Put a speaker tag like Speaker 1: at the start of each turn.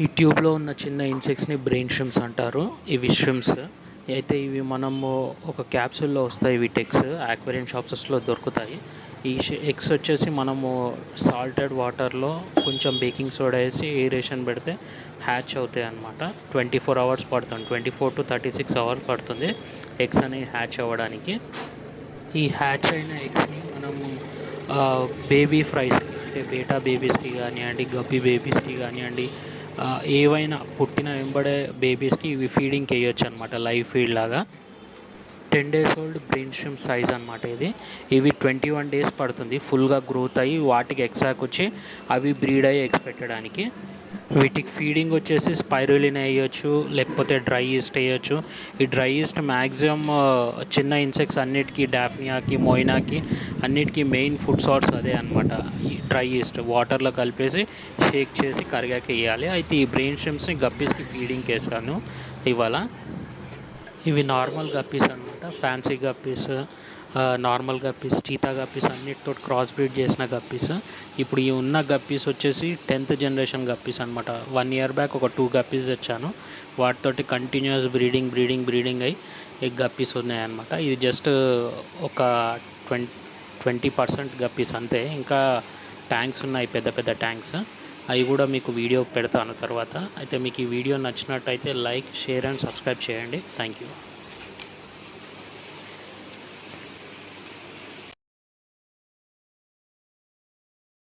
Speaker 1: ఈ ట్యూబ్లో ఉన్న చిన్న ఇన్సెక్ట్స్ని బ్రెయిన్ షిమ్స్ అంటారు. ఇవి షిమ్స్ అయితే ఇవి మనము ఒక క్యాప్సూల్లో వస్తాయి. ఇవి టెక్స్ ఆక్వేరియం షాప్స్లో దొరుకుతాయి. ఈ ఎగ్స్ వచ్చేసి మనము సాల్టెడ్ వాటర్లో కొంచెం బేకింగ్ సోడా వేసి ఏరేషన్ పెడితే హ్యాచ్ అవుతాయి అన్నమాట. 24 అవర్స్ పడుతుంది, 24 to 36 అవర్స్ పడుతుంది ఎగ్స్ అనేవి హ్యాచ్ అవ్వడానికి. ఈ హ్యాచ్ అయిన ఎగ్స్ని మనము బేబీ ఫ్రైస్ అంటే బేటా బేబీస్కి కానివ్వండి, గబ్బీ బేబీస్కి కానివ్వండి, ఏవైనా పుట్టిన వెంబడే బేబీస్కి ఇవి ఫీడింగ్కి వేయొచ్చు అనమాట. లైవ్ ఫీడ్ లాగా 10 days ఓల్డ్ బ్రెయిన్ షిమ్ సైజ్ అనమాట ఇది. ఇవి 21 days పడుతుంది ఫుల్గా గ్రోత్ అయ్యి వాటికి ఎగ్సాక్ వచ్చి అవి బ్రీడ్ అయ్యి ఎగ్స్ పెట్టడానికి. వీటికి ఫీడింగ్ వచ్చేసి స్పైరులిన్ వేయచ్చు, లేకపోతే డ్రై ఈస్ట్ వేయచ్చు. ఈ డ్రై ఈస్ట్ మ్యాక్సిమం చిన్న ఇన్సెక్ట్స్ అన్నిటికీ, డాఫ్నియాకి, మొయినాకి అన్నిటికీ మెయిన్ ఫుడ్ సోర్స్ అదే అనమాట. ఈ డ్రై ఈస్ట్ వాటర్లో కలిపేసి షేక్ చేసి కరిగాక వేయాలి. అయితే ఈ బ్రెయిన్ షిమ్స్ని గప్పీస్కి ఫీడింగ్కి వేసాను ఇవాళ. ఇవి నార్మల్ గప్పీస్ అనమాట. Fancy guppies, normal guppies, cheetah guppies అన్నిటితో క్రాస్ బ్రీడ్ చేసిన గప్పీస్. ఇప్పుడు ఈ ఉన్న గప్పీస్ వచ్చేసి 10th generation గప్పీస్ అనమాట. 1 year బ్యాక్ ఒక 2 గప్పీస్ తెచ్చాను. వాటితోటి కంటిన్యూస్ బ్రీడింగ్ అయ్యి ఎగ్ గప్పీస్ ఉన్నాయన్నమాట. ఇది జస్ట్ ఒక 20% గప్పీస్ అంతే. ఇంకా ట్యాంక్స్ ఉన్నాయి, పెద్ద పెద్ద ట్యాంక్స్. అవి కూడా మీకు వీడియో పెడతాను తర్వాత. అయితే మీకు ఈ వీడియో నచ్చినట్టయితే లైక్, షేర్ అండ్ సబ్స్క్రైబ్ చేయండి. Thank you.